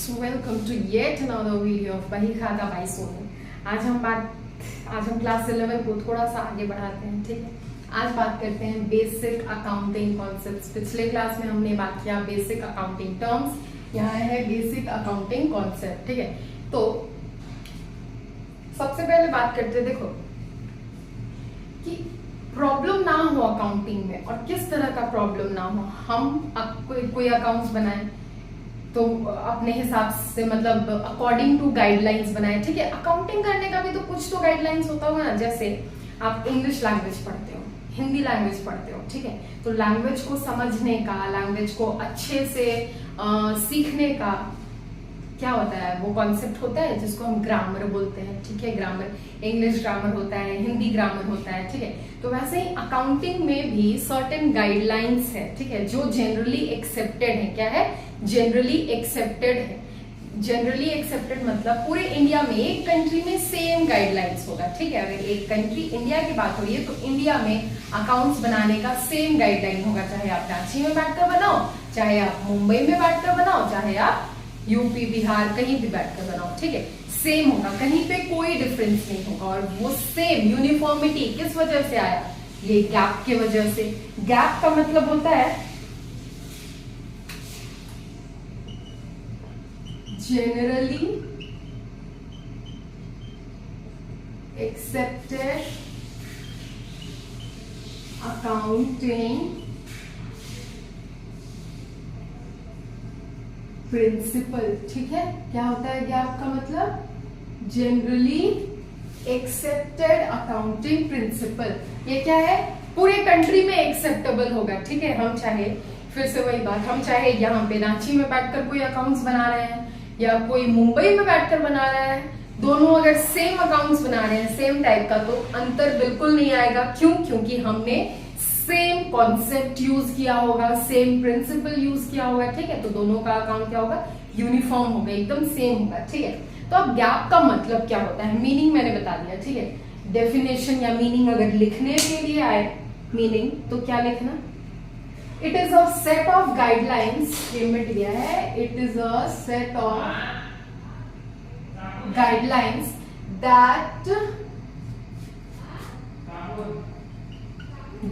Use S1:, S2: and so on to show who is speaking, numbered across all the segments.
S1: So welcome to yet another video of बही खाता by Sonu. आज हम क्लास 11 को थोड़ा सा आगे बढ़ाते हैं, ठीक है। आज बात करते हैं बेसिक अकाउंटिंग कॉन्सेप्ट्स। पिछले क्लास में हमने बात किया बेसिक अकाउंटिंग टर्म्स, यहाँ है बेसिक अकाउंटिंग कॉन्सेप्ट, ठीक है। तो सबसे पहले बात करते हैं, देखो कि प्रॉब्लम ना हो अकाउंटिंग में, और किस तरह का प्रॉब्लम ना हो। हम कोई अकाउंट्स बनाए तो अपने हिसाब से, मतलब अकॉर्डिंग टू गाइडलाइंस बनाए, ठीक है। अकाउंटिंग करने का भी तो कुछ तो गाइडलाइंस होता होगा ना। जैसे आप इंग्लिश लैंग्वेज पढ़ते हो, हिंदी लैंग्वेज पढ़ते हो, ठीक है। तो लैंग्वेज को समझने का, लैंग्वेज को अच्छे से सीखने का क्या होता है, वो कॉन्सेप्ट होता है जिसको हम ग्रामर बोलते हैं, ठीक है। ग्रामर, इंग्लिश ग्रामर होता है, हिंदी ग्रामर होता है, ठीक है। तो वैसे ही अकाउंटिंग में भी सर्टेन गाइडलाइंस है, ठीक है, जो जनरली एक्सेप्टेड है। क्या है? जनरली एक्सेप्टेड है। जनरली एक्सेप्टेड मतलब पूरे इंडिया में, एक कंट्री में सेम गाइडलाइंस होगा, ठीक है। अगर एक कंट्री इंडिया की बात हो रही है तो इंडिया में अकाउंट्स बनाने का सेम गाइडलाइन होगा, चाहे आप रांची में बैठकर बनाओ, चाहे आप मुंबई में बैठकर बनाओ, चाहे आप यूपी बिहार कहीं भी बैठकर बनाओ, ठीक है। सेम होगा, कहीं पे कोई डिफरेंस नहीं होगा। और वो सेम यूनिफॉर्मिटी किस वजह से आया? ये गैप के वजह से। गैप का मतलब होता है generally accepted accounting प्रिंसिपल, ठीक है। क्या होता है गैप का मतलब? Generally accepted accounting principle. ये क्या है? पूरे कंट्री में एक्सेप्टेबल होगा, ठीक है। हम चाहे, फिर से वही बात, हम चाहे यहाँ पे रांची में बैठकर कोई अकाउंट्स बना रहे हैं या कोई मुंबई में बैठकर बना रहा है, दोनों अगर सेम अकाउंट्स बना रहे हैं सेम टाइप का, तो अंतर बिल्कुल नहीं आएगा। क्यों? क्योंकि हमने सेम कॉन्सेप्ट यूज किया होगा, सेम प्रिंसिपल यूज किया होगा, ठीक है। तो दोनों का अकाउंट क्या होगा? यूनिफॉर्म होगा, एकदम सेम होगा, ठीक है। तो अब गैप का मतलब क्या होता है? मीनिंग मैंने बता दिया, ठीक है। डेफिनेशन या मीनिंग अगर लिखने के लिए आए, मीनिंग तो क्या लिखना? It is a set of guidelines, ये मिट गया है। It is a set of guidelines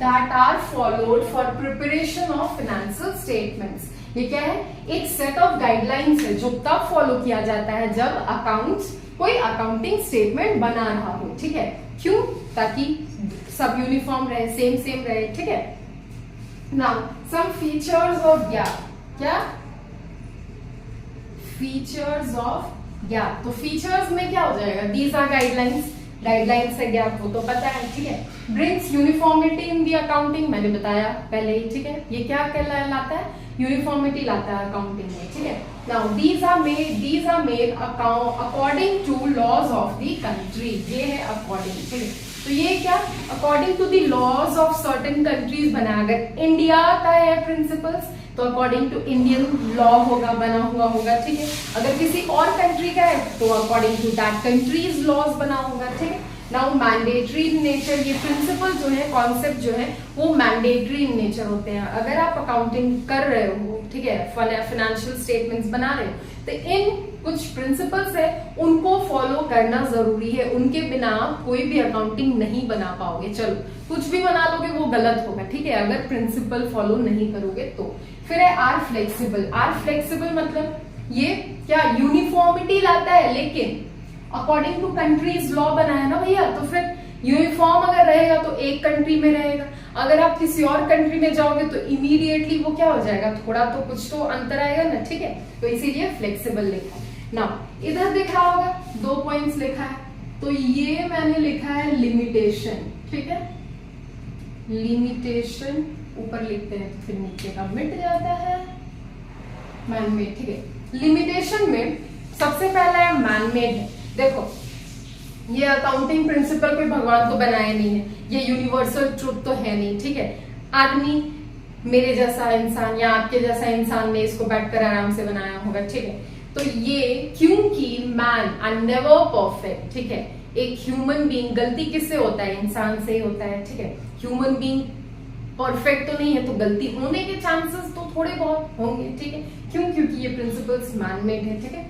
S1: that are followed for preparation of financial statements। ये क्या है? एक सेट ऑफ गाइडलाइंस है जो तब फॉलो किया जाता है जब अकाउंट्स, कोई अकाउंटिंग स्टेटमेंट बना रहा हो, ठीक है। क्यों? ताकि सब यूनिफॉर्म रहे, सेम रहे, ठीक है। Now some features of GAAP. क्या? Features of GAAP. तो फीचर्स में क्या हो जाएगा? दीज आर गाइडलाइंस, गाइडलाइंस है गैप, वो तो पता है, ठीक है। Brings uniformity in the accounting, मैंने बताया पहले ही, ठीक है। ये क्या लाता है? यूनिफॉर्मिटी लाता है अकाउंटिंग में, ठीक है। Now these are made according to laws of the country. ये है अकॉर्डिंग, ठीक है। तो ये क्या? According to the laws of certain countries बना। अगर इंडिया का है प्रिंसिपल्स तो अकॉर्डिंग टू इंडियन लॉ होगा, बना हुआ होगा, ठीक है। अगर किसी और कंट्री का है तो according to that countries laws बना होगा, ठीक है। Now mandatory in nature. ये प्रिंसिपल जो है, कॉन्सेप्ट जो है, वो मैंडेटरी इन नेचर होते हैं। अगर आप अकाउंटिंग कर रहे हो, ठीक है, फाइनेंशियल स्टेटमेंट्स बना रहे हो, तो इन कुछ प्रिंसिपल्स है, उनको फॉलो करना जरूरी है। उनके बिना कोई भी अकाउंटिंग नहीं बना पाओगे। चलो कुछ भी बना लोगे वो गलत होगा, ठीक है, अगर प्रिंसिपल फॉलो नहीं करोगे तो। फिर है आर फ्लेक्सिबल। आर फ्लेक्सिबल मतलब ये क्या? यूनिफॉर्मिटी लाता है, लेकिन अकॉर्डिंग टू कंट्रीज लॉ बना है ना भैया, तो फिर यूनिफॉर्म अगर रहेगा तो एक कंट्री में रहेगा। अगर आप किसी और कंट्री में जाओगे तो इमीडिएटली वो क्या हो जाएगा? थोड़ा तो कुछ तो अंतर आएगा ना, ठीक है। तो इसीलिए फ्लेक्सिबल लिखा है। ना इधर दिख रहा होगा 2 पॉइंट्स लिखा है, तो ये मैंने लिखा है लिमिटेशन, ठीक है। लिमिटेशन ऊपर लिखते हैं तो फिर नीचे का मिट जाता है। मैनमेड, ठीक है। लिमिटेशन में सबसे पहला है मैनमेड है। देखो ये अकाउंटिंग प्रिंसिपल कोई भगवान तो बनाया नहीं है, ये यूनिवर्सल ट्रुथ तो है नहीं, ठीक है। आदमी, मेरे जैसा इंसान या आपके जैसा इंसान ने इसको बैठकर आराम से बनाया होगा, ठीक है। तो ये क्योंकि मैन आर नेवर परफेक्ट, ठीक है। एक ह्यूमन बीइंग, गलती किससे होता है? इंसान से ही होता है, ठीक है। ह्यूमन बीइंग परफेक्ट तो नहीं है, तो गलती होने के चांसेस तो थोड़े बहुत होंगे, ठीक है। क्यों? क्योंकि ये प्रिंसिपल्स मैनमेड है, ठीक है।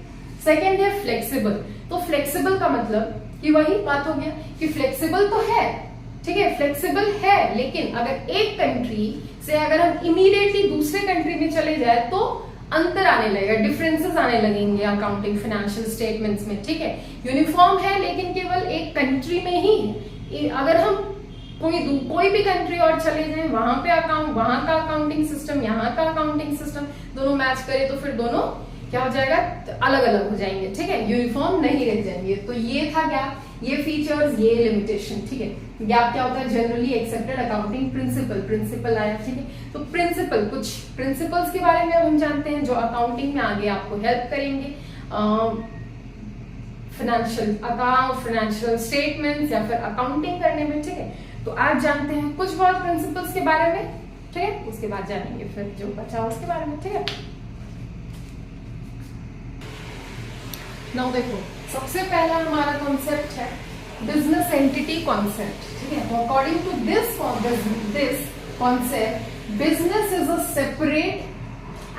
S1: सेकेंड है फ्लेक्सिबल। तो फ्लेक्सिबल का मतलब कि वही बात हो गया कि फ्लेक्सिबल तो है, ठीक है, फ्लेक्सिबल है, लेकिन अगर एक कंट्री से अगर हम इमीडिएटली दूसरे कंट्री में चले जाए तो अंतर आने लगेगा, डिफरेंसेस आने लगेंगे अकाउंटिंग फाइनेंशियल स्टेटमेंट्स में, ठीक है। यूनिफॉर्म है लेकिन केवल एक कंट्री में ही है। अगर हम कोई भी कंट्री और चले जाएं, वहां का अकाउंटिंग सिस्टम, यहाँ का अकाउंटिंग सिस्टम दोनों मैच करे तो फिर दोनों क्या हो जाएगा, अलग अलग हो जाएंगे, ठीक है, यूनिफॉर्म नहीं रह जाएंगे। तो ये था गैप, ये फीचर्स, ये लिमिटेशन, ठीक है। गैप क्या होता है? जनरली एक्सेप्टेड अकाउंटिंग प्रिंसिपल आया, ठीक है। तो प्रिंसिपल, कुछ प्रिंसिपल्स के बारे में अब हम जानते हैं जो अकाउंटिंग में आगे आपको हेल्प करेंगे, फाइनेंशियल स्टेटमेंट्स या फिर अकाउंटिंग करने में, ठीक है। तो आज जानते हैं कुछ बहुत प्रिंसिपल्स के बारे में, ठीक है, उसके बाद जानेंगे फिर जो बचा उसके बारे में, ठीक है। नाउ देखो, सबसे पहला हमारा कॉन्सेप्ट है बिजनेस एंटिटी कॉन्सेप्ट, ठीक है। तो according to this concept, business is a separate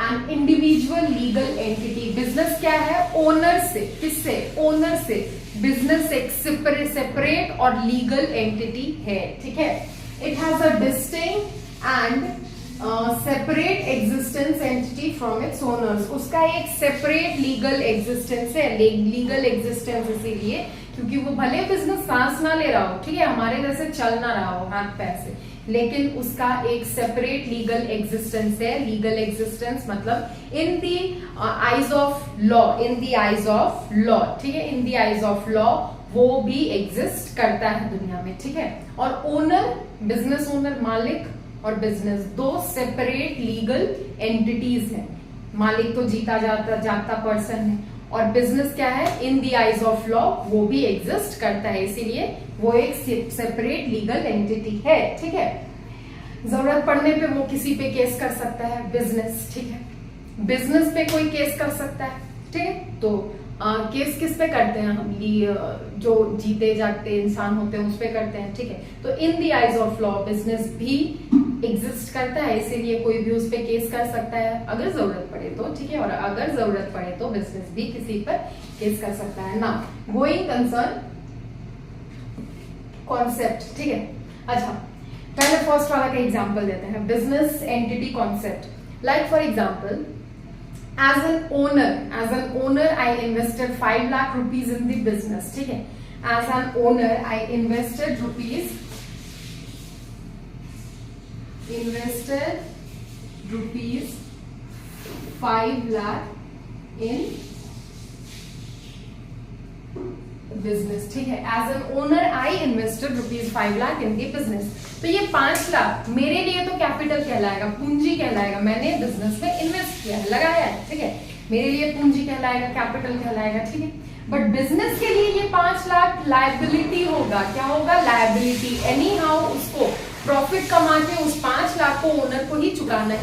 S1: and individual legal entity. Business क्या है? ओनर से, किससे? ओनर से। बिजनेस एक सेपरेट और लीगल एंटिटी है, ठीक है। It has a distinct and separate existence entity from its owners. उसका एक सेपरेट लीगल एग्जिस्टेंस है। लीगल एग्जिस्टेंस इसीलिए क्योंकि वो भले बिजनेस सांस ना ले रहा हो, ठीक है, हमारे जैसे चल ना रहा हो हाथ पैर से, लेकिन उसका एक सेपरेट लीगल एग्जिस्टेंस है। लीगल एग्जिस्टेंस मतलब in the eyes of law, in the eyes of law, ठीक है, in the eyes of law वो भी एग्जिस्ट करता है दुनिया में, ठीक है। और ओनर, बिजनेस ओनर, मालिक और बिजनेस दो सेपरेट लीगल एंटिटीज हैं। मालिक तो जीता जागता पर्सन है और बिजनेस क्या है? In the eyes of law वो भी एग्जिस्ट करता है, इसीलिए वो एक सेपरेट लीगल एंटिटी है, ठीक है। जरूरत पड़ने पे वो किसी पे केस कर सकता है, बिजनेस, ठीक है। बिजनेस पे कोई केस कर सकता है, ठीक है। तो केस किस पे करते हैं हम? जो जीते जागते इंसान होते हैं उस पे करते हैं, ठीक है। तो in the eyes of law business भी एग्जिस्ट करता है, इसीलिए कोई भी उस पे केस कर सकता है अगर जरूरत पड़े तो, ठीक है। और अगर जरूरत पड़े तो बिजनेस भी किसी पर केस कर सकता है ना। गोइंग कंसर्न कॉन्सेप्ट, ठीक है। अच्छा, पहले फर्स्ट वाला का एग्जांपल देते हैं, business entity concept. Like for example, as an owner I invested 5 lakh rupees in the business, ठीक है। as an owner I invested rupees 5 lakh in business, ठीक है। As an owner I invested rupees 5 lakh in the business. तो ये 5 लाख मेरे लिए तो capital कहलाएगा, पूंजी कहलाएगा, मैंने बिजनेस में इन्वेस्ट किया है, लगाया है, ठीक है, मेरे लिए पूंजी कहलाएगा, कैपिटल कहलाएगा, ठीक है। बट बिजनेस के लिए ये 5 लाख लायबिलिटी होगा। क्या होगा? लायबिलिटी। एनी हाउ उसको प्रॉफिट कमा के उस 5 लाख को ओनर को ही चुकाना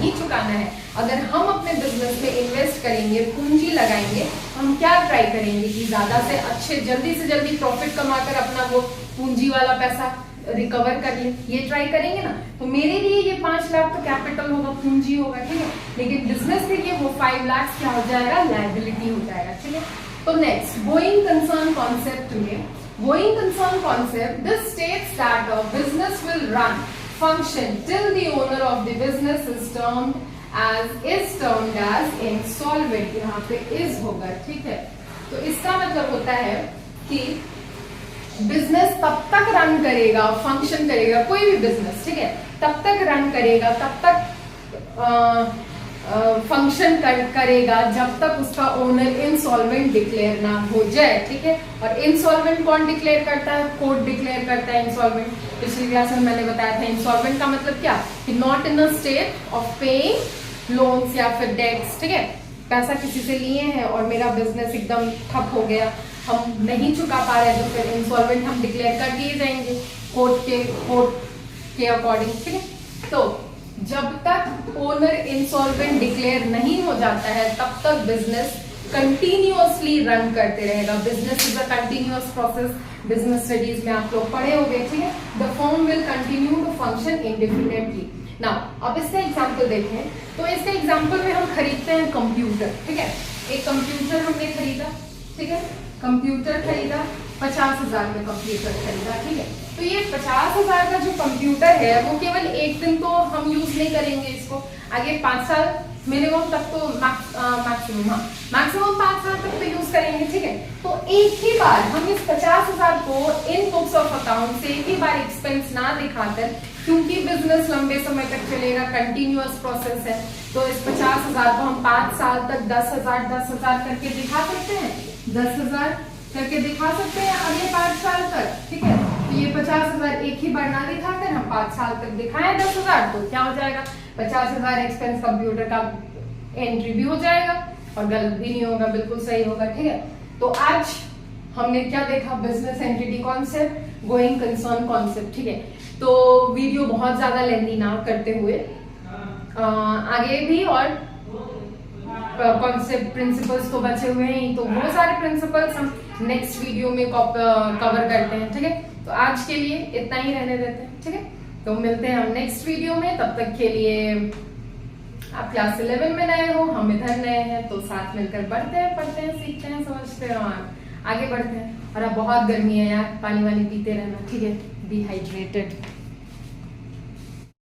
S1: है। अगर हम अपने बिजनेस में इन्वेस्ट करेंगे, पूंजी लगाएंगे, हम क्या ट्राई करेंगे कि ज्यादा से अच्छे, जल्दी से जल्दी प्रॉफिट कमाकर अपना वो पूंजी वाला पैसा रिकवर कर ले, ये ट्राई करेंगे ना। तो मेरे लिए ये 5 लाख तो कैपिटल होगा, पूंजी होगा, ठीक है। लेकिन बिजनेस के लिए वो 5 लाख क्या हो जाएगा? लायबिलिटी हो जाएगा, ठीक है। तो नेक्स्ट, गोइंग कंसर्न कॉन्सेप्ट में, going concern concept, this states that a business will run function till the owner of the business is termed as insolvent। यहाँ पे is होगा, ठीक है। तो इसका मतलब होता है कि बिजनेस तब तक रन करेगा, फंक्शन करेगा, कोई भी बिजनेस, ठीक है, तब तक रन करेगा, तब तक फंक्शन करेगा जब तक उसका ओनर इंसॉल्वेंट डिक्लेयर ना हो जाए, ठीक है। और इंसॉल्वेंट कौन डिक्लेयर करता है? कोर्ट डिक्लेयर करता है इंसॉल्वेंट। पिछली क्लास में मैंने बताया था इंसॉल्वेंट का मतलब क्या, कि not in a state of paying loans या फिर डेट्स, ठीक है। पैसा किसी से लिए हैं और मेरा बिजनेस एकदम ठप हो गया, हम नहीं चुका पा रहे, तो फिर इंसॉल्वेंट हम डिक्लेयर कर दिए जाएंगे कोर्ट के अकॉर्डिंग, ठीक है। तो जब तक ओनर इंसॉल्वेंट डिक्लेयर नहीं हो जाता है तब तक बिजनेस कंटिन्यूअसली रन करते रहेगा। Business is a continuous process, business studies में आप लोग पढ़े होंगे, ठीक है। The firm will continue to function independently. ना अब इसका एग्जाम्पल देखें तो इसके एग्जाम्पल में हम खरीदते हैं कंप्यूटर, ठीक है। एक कंप्यूटर हमने खरीदा, ठीक है, कंप्यूटर खरीदा 50,000 में कंप्यूटर खरीदा, ठीक है। तो ये 50,000 का जो कंप्यूटर है वो केवल एक दिन तो हम यूज नहीं करेंगे इसको, आगे 5 साल मिनिमम तक तो मैक्सिमम 5 साल तक तो यूज करेंगे, ठीक है। तो एक ही बार हम इस 50,000 को इन बुक्स ऑफ अकाउंट से एक ही बार एक्सपेंस ना दिखाकर, क्योंकि बिजनेस लंबे समय तक चलेगा, कंटिन्यूअस प्रोसेस है, तो इस 50,000 को हम 5 साल तक 10,000 करके दिखा सकते हैं, 10,000 करके दिखा सकते हैं अगले 5 साल तक, ठीक है। तो ये 50,000 एक ही बार ना दिखाकर हम 5 साल तक दिखाएं 10,000, तो क्या हो जाएगा 50,000 एक्सपेंस कंप्यूटर का एंट्री भी हो जाएगा और गलत भी नहीं होगा, बिल्कुल सही होगा, ठीक है। तो आज हमने क्या देखा, business entity concept, going concern concept, ठीक है। तो वीडियो बहुत ज्यादा लेंदी ना करते हुए आगे भी और कॉन्सेप्ट प्रिंसिपल्स तो बचे हुए हैं, तो वो सारे प्रिंसिपल्स हम नेक्स्ट वीडियो में कवर करते हैं, ठीक है। तो आज के लिए इतना ही रहने देते हैं, ठीक है। तो मिलते हैं हम नेक्स्ट वीडियो में, तब तक के लिए आप क्लास 11 में नए हो, हम इधर नए हैं, तो साथ मिलकर बढ़ते हैं, पढ़ते हैं, सीखते हैं, समझते हैं और आगे बढ़ते हैं। और अब बहुत गर्मी है यार, पानी वानी पीते रहना, ठीक है, बी हाइड्रेटेड।